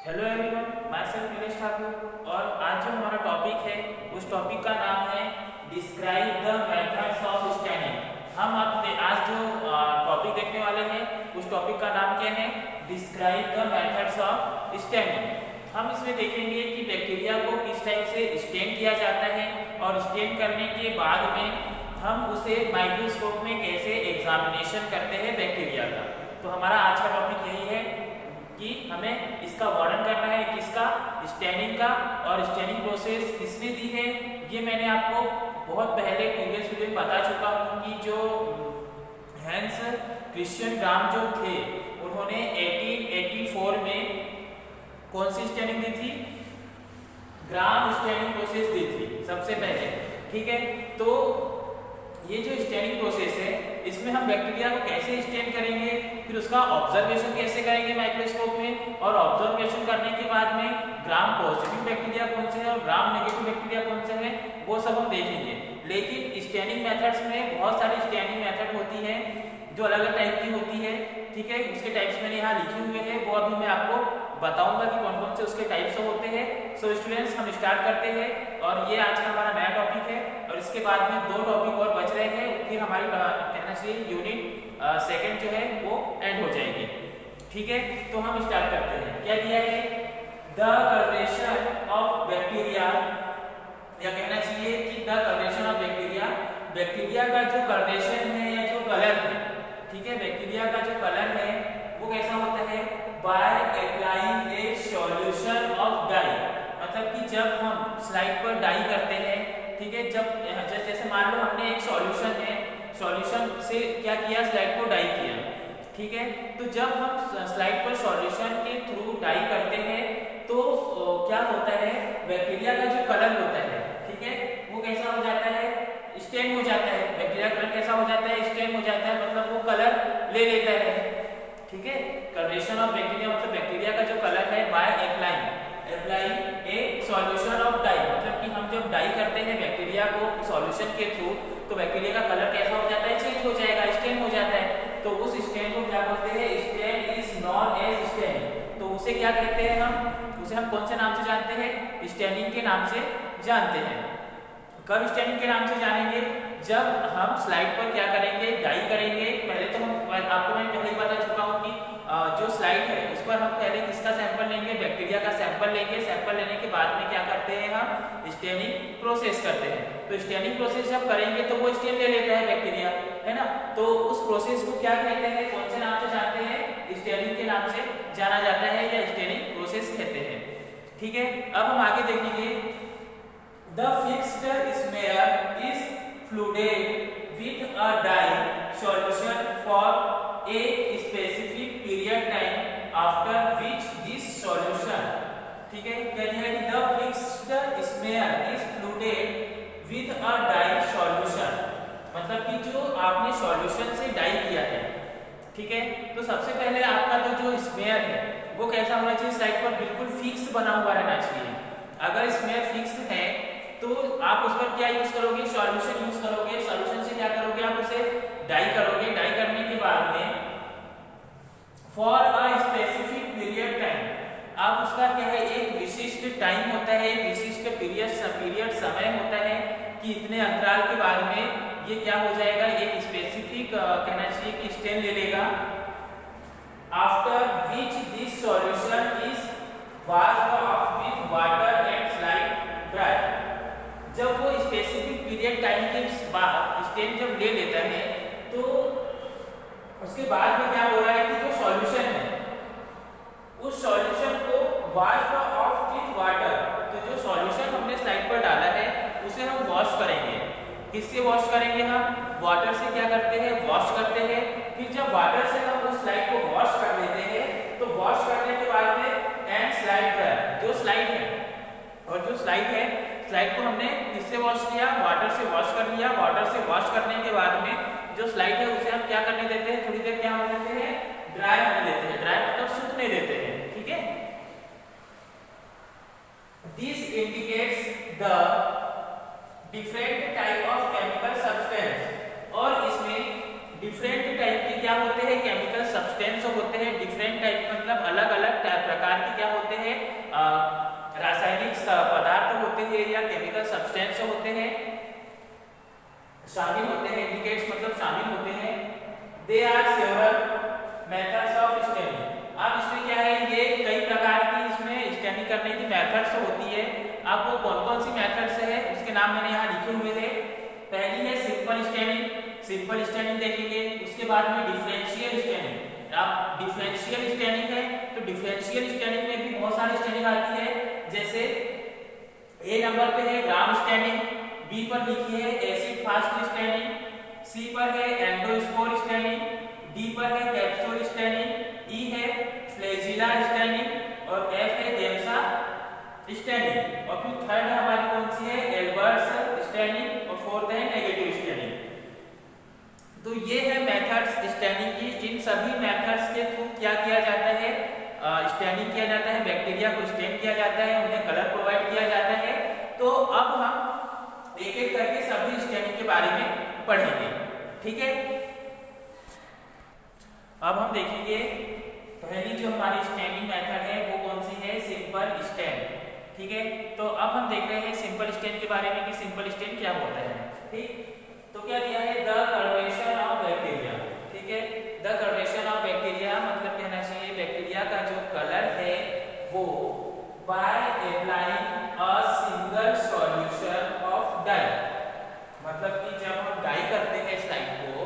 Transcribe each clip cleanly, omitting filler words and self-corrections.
Hello everyone, my self Nilesh Thakur. और आज जो हमारा टॉपिक है उस टॉपिक का नाम है describe the methods of staining. हम आज जो टॉपिक देखने वाले हैं उस टॉपिक का नाम क्या है? Describe the methods of staining. हम इसमें देखेंगे कि बैक्टीरिया को किस टाइप से स्टेन किया जाता है और स्टेन करने के बाद में हम उसे माइक्रोस्कोप में कैसे एग्जामिनेशन करते हैं बैक्टीरिया का। तो हमारा आज का टॉपिक यही है कि हमें इसका वर्णन करना है, किसका? स्टेनिंग का। और स्टेनिंग प्रोसेस किसने दी है ये मैंने आपको बहुत पहले प्रीवियस वीडियो में बता चुका हूँ कि जो हैंस क्रिश्चियन ग्राम जो थे उन्होंने 1884 में कौन सी स्टेनिंग दी थी? ग्राम स्टेनिंग प्रोसेस दी थी सबसे पहले। ठीक है, तो ये जो स्टेनिंग प्रोसेस है इसमें हम बैक्टीरिया को कैसे स्टेन करेंगे, फिर उसका ऑब्जर्वेशन कैसे करेंगे माइक्रोस्कोप में, और ऑब्जर्वेशन करने के बाद में ग्राम पॉजिटिव बैक्टीरिया कौन से हैं और ग्राम नेगेटिव बैक्टीरिया कौन से हैं वो सब हम देखेंगे। लेकिन स्टेनिंग मेथड्स में बहुत सारी स्टेनिंग मेथड होती है जो अलग अलग टाइप की होती है। ठीक है, उसके टाइप्स मैंने यहाँ लिखे हुए हैं, वो अभी मैं आपको बताऊंगा कि कौन कौन से उसके टाइप्स होते हैं। सो स्टूडेंट्स, हम स्टार्ट करते हैं और ये आज का हमारा नया टॉपिक है और इसके बाद में 2 टॉपिक और बच रहे हैं, फिर हमारी कहना चाहिए यूनिट सेकंड जो है वो एंड हो जाएगी। ठीक है, तो हम स्टार्ट करते हैं। क्या दिया है? द कलरेशन ऑफ बैक्टीरिया, या कहना चाहिए कि the colouration of bacteria, bacteria का जो कलरेशन है या जो कलर है, ठीक है, बैक्टीरिया का जो कलर है वो कैसा होता है? By applying a solution of dye. मतलब कि जब हम स्लाइड पर डाई करते हैं, ठीक है, जब जैसे मान लो हमने एक सॉल्यूशन है, सॉल्यूशन से क्या किया? स्लाइड को डाई किया। ठीक है, तो जब हम स्लाइड पर सॉल्यूशन के थ्रू डाई करते हैं तो क्या होता है? बैक्टीरिया का जो कलर होता है, ठीक है, वो कैसा हो जाता है? स्टेन हो जाता है। बैक्टीरिया कलर कैसा हो जाता है? स्टेन हो जाता है, मतलब वो कलर ले लेता है। ठीक है, कलरेशन ऑफ बैक्टीरिया मतलब बैक्टीरिया का जो कलर है by applying a solution of dye, मतलब कि हम जब डाई करते हैं बैक्टीरिया को सॉल्यूशन के थ्रू तो बैक्टीरिया का कलर कैसा हो जाता है? चेंज हो जाएगा, स्टेन हो जाता है। तो उस स्टेन को क्या बोलते हैं? Stain is known as stain. तो उसे क्या कहते हैं? उसे हम कौन से नाम से जानते हैं? स्टेनिंग के नाम से जानते हैं। कब स्टेनिंग के नाम से जानेंगे? जब हम स्लाइड पर क्या करेंगे? डाई करेंगे। पहले तो आपको मैं पहले ही बता चुका हूँ कि जो स्लाइड है उस पर हम पहले किसका सैंपल लेंगे? बैक्टीरिया का सैंपल लेंगे। सैंपल लेने के बाद में क्या करते हैं? हम स्टेनिंग प्रोसेस करते हैं। तो स्टेनिंग प्रोसेस जब करेंगे तो वो स्टेन ले लेता है बैक्टीरिया, है ना। तो उस प्रोसेस को क्या कहते हैं? कौन से नाम से जानते हैं? स्टेनिंग के नाम से जाना जाता है या स्टेनिंग प्रोसेस कहते हैं। ठीक है, अब हम आगे देखेंगे। The fixed smear is flooded with a dye solution for a specific period time after which this solution, ठीक है, कहते हैं कि the fixed smear is flooded with a dye solution, मतलब कि जो आपने सॉल्यूशन से डाई किया है। ठीक है, तो सबसे पहले आपका जो स्मेयर है वो कैसा होना चाहिए? स्लाइड पर बिल्कुल फिक्स बना हुआ रहना चाहिए। अगर स्मेयर फिक्स है तो आप उस पर क्या यूज करोगे? सॉल्यूशन यूज करोगे। सॉल्यूशन से क्या करोगे? आप उसे डाई करोगे। डाई करने के बाद में for a specific period time, आप उसका क्या है? एक विशिष्ट टाइम होता है, एक विशिष्ट पीरियड समय होता है कि इतने अंतराल के बाद में ये क्या हो जाएगा? एक स्पेसिफिक कहना चाहिए कि स्टेन ले लेगा। After which this solution is washed of with water and slide dry. जब वो स्पेसिफिक पीरियड टाइम के बाद स्टेन जब ले लेता है तो उसके बाद में क्या हो रहा है कि जो सॉल्यूशन है उस सॉल्यूशन को वॉश ऑफ विथ वाटर, तो जो सॉल्यूशन हमने स्लाइड पर डाला है उसे हम वॉश करेंगे। किससे वॉश करेंगे? हम वाटर से क्या करते हैं? वॉश करते हैं। फिर जब वाटर से हम उस स्लाइड को वॉश कर लेते हैं तो वॉश करने के बाद में एंड स्लाइड ड्राई, जो स्लाइड है और जो स्लाइड है, स्लाइड को हमने किससे वॉश किया? वाटर से वॉश कर लिया। वाटर से वॉश करने के बाद में जो स्लाइड है उसे हम क्या करने देते हैं? थोड़ी देर क्या होने देते हैं? ड्राई होने देते हैं। ड्राई मतलब सूखने देते हैं। ठीक है, this indicates the different type of chemical substance, और इसमें डिफरेंट टाइप के क्या होते हैं? केमिकल सब्सटेंस होते हैं। डिफरेंट टाइप मतलब अलग अलग प्रकार के क्या होते हैं? हैं रासायनिक पदार्थ होते हैं या केमिकल सब्सटेंस होते हैं शामिल होते हैं, इंडिकेट्स मतलब शामिल होते हैं। They are several methods of staining. अब इसमें क्या है, ये कई प्रकार की इसमें स्टेनिंग करने की मेथड्स होती है। अब वो कौन कौन सी मेथड्स है उसके नाम मैंने यहाँ लिखे हुए हैं। पहली है सिंपल स्टेनिंग, सिंपल स्टेनिंग देखेंगे। उसके बाद में डिफरेंशियल स्टेनिंग। अब डिफरेंशियल स्टेनिंग है तो डिफरेंशियल स्टेनिंग में भी बहुत सारी स्टेनिंग आती है, जैसे ए नंबर पे है ग्राम स्टेनिंग, बी पर लिखी है एसिड फास्ट स्टेनिंग, सी पर है एंडोस्पोर स्टेनिंग, डी पर है कैप्सूल स्टेनिंग, ई है फ्लैजिला स्टेनिंग और एफ है गेम्सा स्टेनिंग। और फिर थर्ड हमारी कौन सी है, एल्बर्ट्स स्टेनिंग और फोर्थ है नेगेटिव स्टेनिंग। तो ये है मेथड्स स्टेनिंग की। इन सभी मेथड्स के थ्रू क्या किया जाता है, स्टेनिंग किया जाता है, बैक्टीरिया को स्टेन किया जाता है, उन्हें कलर प्रोवाइड किया जाता है। तो अब हम एक एक करके सभी स्टेनिंग के बारे में पढ़ेंगे, ठीक है। अब हम देखेंगे पहली जो हमारी स्टेनिंग मेथड है वो कौन सी है, सिंपल स्टेन, ठीक है। तो अब हम देख रहे हैं सिंपल स्टेन के बारे में कि सिंपल स्टेन क्या होता है, ठीक। तो क्या दिया है, द कलरेशन ऑफ बैक्टीरिया, ठीक है। द कलरेशन ऑफ बैक्टीरिया मतलब कहना चाहिए बैक्टीरिया का जो कलर है वो by applying a single solution of dye. मतलब कि जब हम डाई करते हैं स्लाइड को,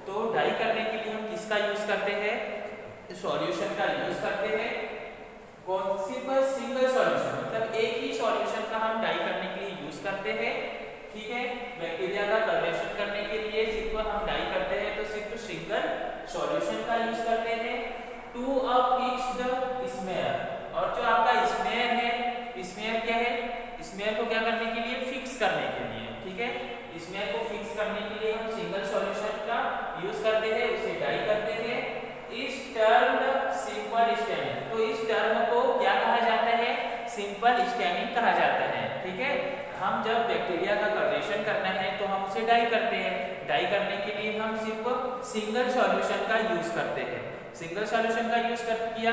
तो डाई करने के लिए हम किसका यूज करते हैं, सॉल्यूशन का यूज करते हैं। कौन सी पर सिंगल सॉल्यूशन मतलब एक ही सॉल्यूशन का हम डाई करने के लिए यूज करते हैं, ठीक है। बैक्टीरिया का कलरेशन करने के लिए सिर्फ हम डाई करते हैं तो सिर्फ सिंगल सॉल्यूशन का यूज करते हैं। टू अ फिक्स्ड स्मेयर, और जो आपका स्मेयर है, स्मेयर क्या है, स्मेयर को क्या करने के लिए, फिक्स करने के लिए, ठीक है। स्मेयर को फिक्स करने के लिए हम सिंगल सॉल्यूशन का यूज करते हैं, उसे डाई करते हैं। इस टर्म सिंपल स्टेनिंग, तो इस टर्म को क्या कहा जाता है, सिंपल स्टेनिंग कहा जाता है, ठीक है। हम जब बैक्टीरिया का कलरेशन करना है तो हम उसे डाई करते हैं, डाई करने के लिए हम सिर्फ सिंगल सॉल्यूशन का यूज करते हैं। सिंगल सॉल्यूशन का यूज किया,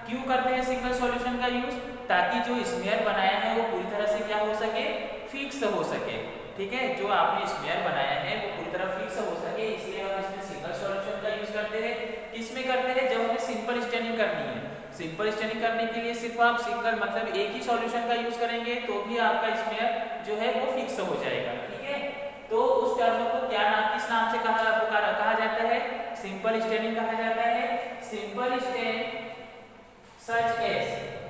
क्यों करते हैं सिंगल सॉल्यूशन का यूज, ताकि जो स्मेयर बनाया है वो पूरी तरह से क्या हो सके, फिक्स हो सके, ठीक है। जो आपने स्मेयर बनाया है वो पूरी तरह फिक्स हो सके, इसलिए हम इसमें सिंगल सॉल्यूशन का यूज करते हैं। किसमें करते हैं, जब हमें सिंपल स्टेनिंग करनी है। सिंपल स्टेनिंग करने के लिए सिर्फ आप सिंगल मतलब एक ही सॉल्यूशन का यूज करेंगे तो भी आपका स्मेयर जो है वो फिक्स हो जाएगा, ठीक है। तो उस टर्म को क्या नाम, किस नाम से कहा जाता है, सिंपल स्टेनिंग कहा जाता है। सिंपल स्टेन सच एज,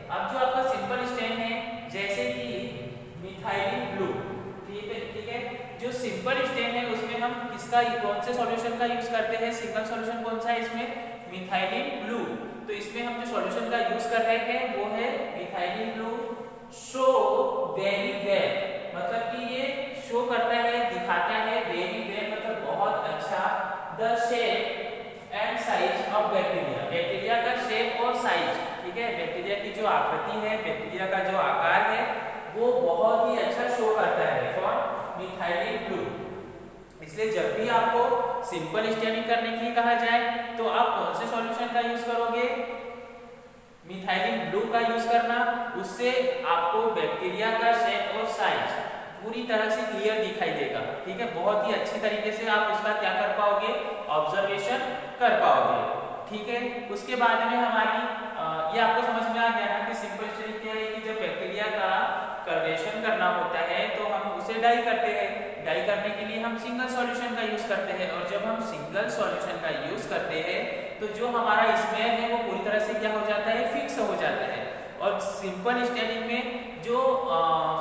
अब जो आपका सिंपल स्टेन है जैसे कि मिथाइलिन ब्लू, ठीक है। जो सिंपल स्टेन है उसमें हम किसका, कौन से सॉल्यूशन का यूज करते हैं, सिंगल सॉल्यूशन कौन सा है इसमें, मिथाइलिन ब्लू। तो इसमें हम जो सॉल्यूशन का यूज कर रहे हैं वो है methylene blue. Show very well, मतलब कि ये शो करता है, दिखाता है, वेरी वेल मतलब बहुत अच्छा, the shape and size of bacteria, bacteria का शेप और साइज, ठीक है। बैक्टीरिया की जो आकृति है, बैक्टीरिया का जो आकार है वो बहुत ही अच्छा शो करता है फॉर मिथाइलिन ब्लू। इसलिए जब भी आपको सिंपल स्टेनिंग करने के लिए कहा जाए तो आप कौन से सॉल्यूशन का यूज करोगे, मिथाइलिन ब्लू का यूज करना। उससे आपको बैक्टीरिया का शेप और साइज पूरी तरह से क्लियर दिखाई देगा, ठीक है। बहुत ही अच्छी तरीके से आप उसका क्या कर पाओगे, ऑब्जर्वेशन कर पाओगे, ठीक है। उसके बाद में हमारी ये आपको समझ में आ गया ना कि सिंपल स्टेनिंग क्या है, कि जब बैक्टीरिया का कलरेशन करना होता है तो हम उसे डाई करते हैं। डाई करने के लिए हम सिंगल सॉल्यूशन का यूज करते हैं, और जब हम सिंगल सॉल्यूशन का यूज करते हैं तो जो हमारा स्मेयर है वो पूरी तरह से क्या हो जाता है, फिक्स हो जाता है। और सिंपल स्टेनिंग में जो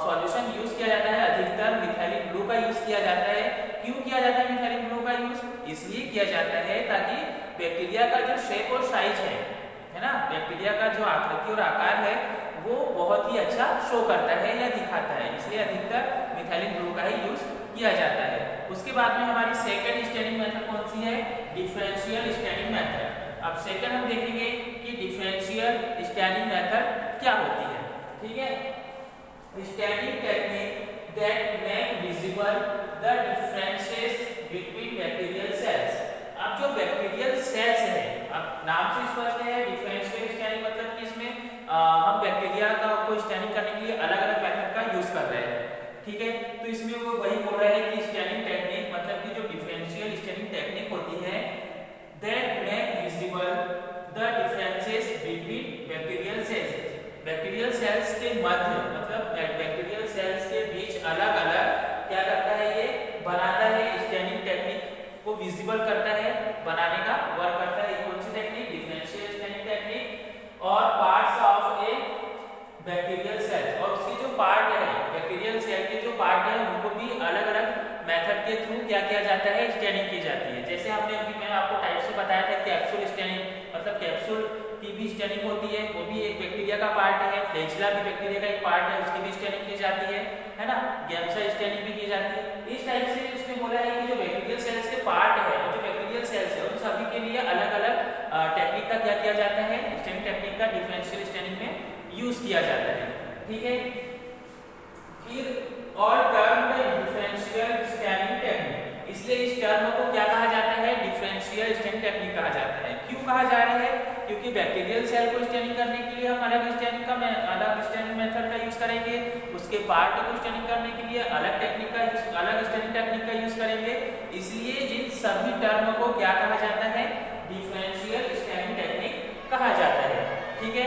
सॉल्यूशन यूज किया जाता है अधिकतर मिथाइलिन ब्लू का यूज किया जाता है। क्यों किया जाता है मिथाइलिन ब्लू का यूज, इसलिए किया जाता है ताकि बैक्टीरिया का जो शेप और साइज है ना, बैक्टीरिया का जो आकृति और आकार है वो बहुत ही अच्छा शो करता है या दिखाता है, इसलिए अधिकतर मिथाइलिन ब्लू का ही यूज किया जाता है। उसके बाद में हमारी सेकंड स्टेनिंग मेथड कौन सी है, डिफरेंशियल स्टेनिंग मेथड। अब सेकंड हम देखेंगे कि डिफरेंशियल स्टेनिंग मेथड क्या होती है, ठीक है। Staining technique that make visible the differences between bacterial cells. अब जो बैक्टीरियल सेल्स है, अब नाम से स्पष्ट है डिफरेंशियल स्टेनिंग मतलब कि इसमें हम बैक्टीरिया का को स्टैनिंग करने के लिए अलग अलग मेथड का यूज कर रहे हैं। ठीक है, तो इसमें वो वही बोल रहा है कि स्टैनिंग टेक्निक मतलब कि जो डिफरेंशियल स्टैनिंग टेक्निक होती है that make visible the differences between bacterial cells. Bacterial cells के मध्य मतलब बैक्टीरियल सेल्स के बीच अलग अलग क्या करता है, ये बनाता है, स्टैनिंग टेक्निक को विजिबल करता है, बनाने का वर्क करता है। कौन सी टेक्निक? Differential staining technique. और parts of a bacterial cell, और उसके जो पार्ट है बैक्टीरियल सेल के जो पार्ट है उनको भी अलग अलग मेथड के थ्रू क्या किया जाता है, स्टैनिंग की जाती है। जैसे हमने अभी मैंने आपको टाइप से बताया था कैप्सूल स्टैनिंग, मतलब कैप्सूल की भी स्टैनिंग होती है, वो भी एक बैक्टीरिया का पार्ट है। फ्लैजेला भी बैक्टीरिया का एक पार्ट है, उसकी भी स्टैनिंग की जाती है ना। गैम्सा स्टैनिंग भी की जाती है। इस टाइप से उसने बोला है कि जो बैक्टीरियल सेल्स के पार्ट है और जो बैक्टीरियल सेल्स है उन सभी के लिए अलग अलग टेक्निक का क्या किया जाता है, स्टैनिंग टेक्निक का डिफरेंशियल स्टैनिंग में यूज किया जाता है। ठीक है, फिर और टर्म डिफरेंशियल स्टैनिंग टेक्निक, इसलिए इस टर्म को क्या कहा जाता है, डिफरेंशियल स्टैनिंग टेक्निक कहा जाता है। क्यों कहा जा रहा है? क्योंकि बैक्टीरियल सेल को स्टैनिंग करने के लिए हम अलग स्टैनिंग मेथड का यूज करेंगे, उसके पार्ट को स्टैनिंग करने के लिए अलग स्टैनिंग टेक्निक का यूज करेंगे। इसलिए इन सभी टर्म को क्या कहा जाता है, डिफरेंशियल स्टैनिंग टेक्निक कहा जाता है। ठीक है,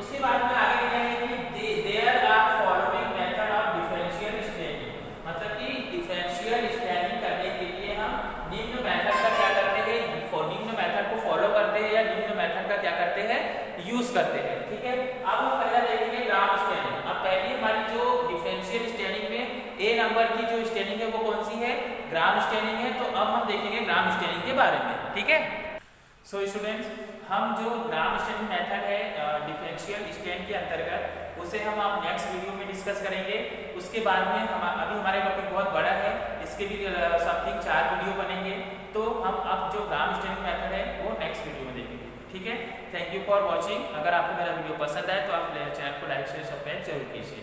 उसके बाद में आगे क्या है कि there are following method of differential staining, मतलब कि डिफरेंशियल स्टैनिंग करने के लिए हम निम्न मेथड का क्या करते हैं, निम्न मेथड को फॉलो करते हैं या निम्न मेथड का क्या करते हैं, यूज करते हैं। ठीक है, अब हम पहला देखेंगे ग्राम स्टैनिंग। अब पहली हमारी जो डिफरेंशियल स्टैनिंग में ए नंबर की जो स्टैनिंग है वो कौन सी है, ग्राम स्टैनिंग है। तो अब हम देखेंगे ग्राम स्टैनिंग के बारे में। ठीक है, सो स्टूडेंट्स, हम जो ग्राम स्टैनिंग मेथड है डिफरेंशियल स्टैन के अंतर्गत उसे हम आप नेक्स्ट वीडियो में डिस्कस करेंगे। उसके बाद में हम अभी हमारे टॉपिक बहुत बड़ा है, इसके भी समथिंग 4 वीडियो बनेंगे। तो हम अब जो ग्राम स्टैनिंग मेथड है वो नेक्स्ट वीडियो में देखेंगे। ठीक है, थैंक यू फॉर वॉचिंग। अगर आपको मेरा वीडियो पसंद आए तो आप चैनल को लाइक शेयर सब्सक्राइब जरूर कीजिए।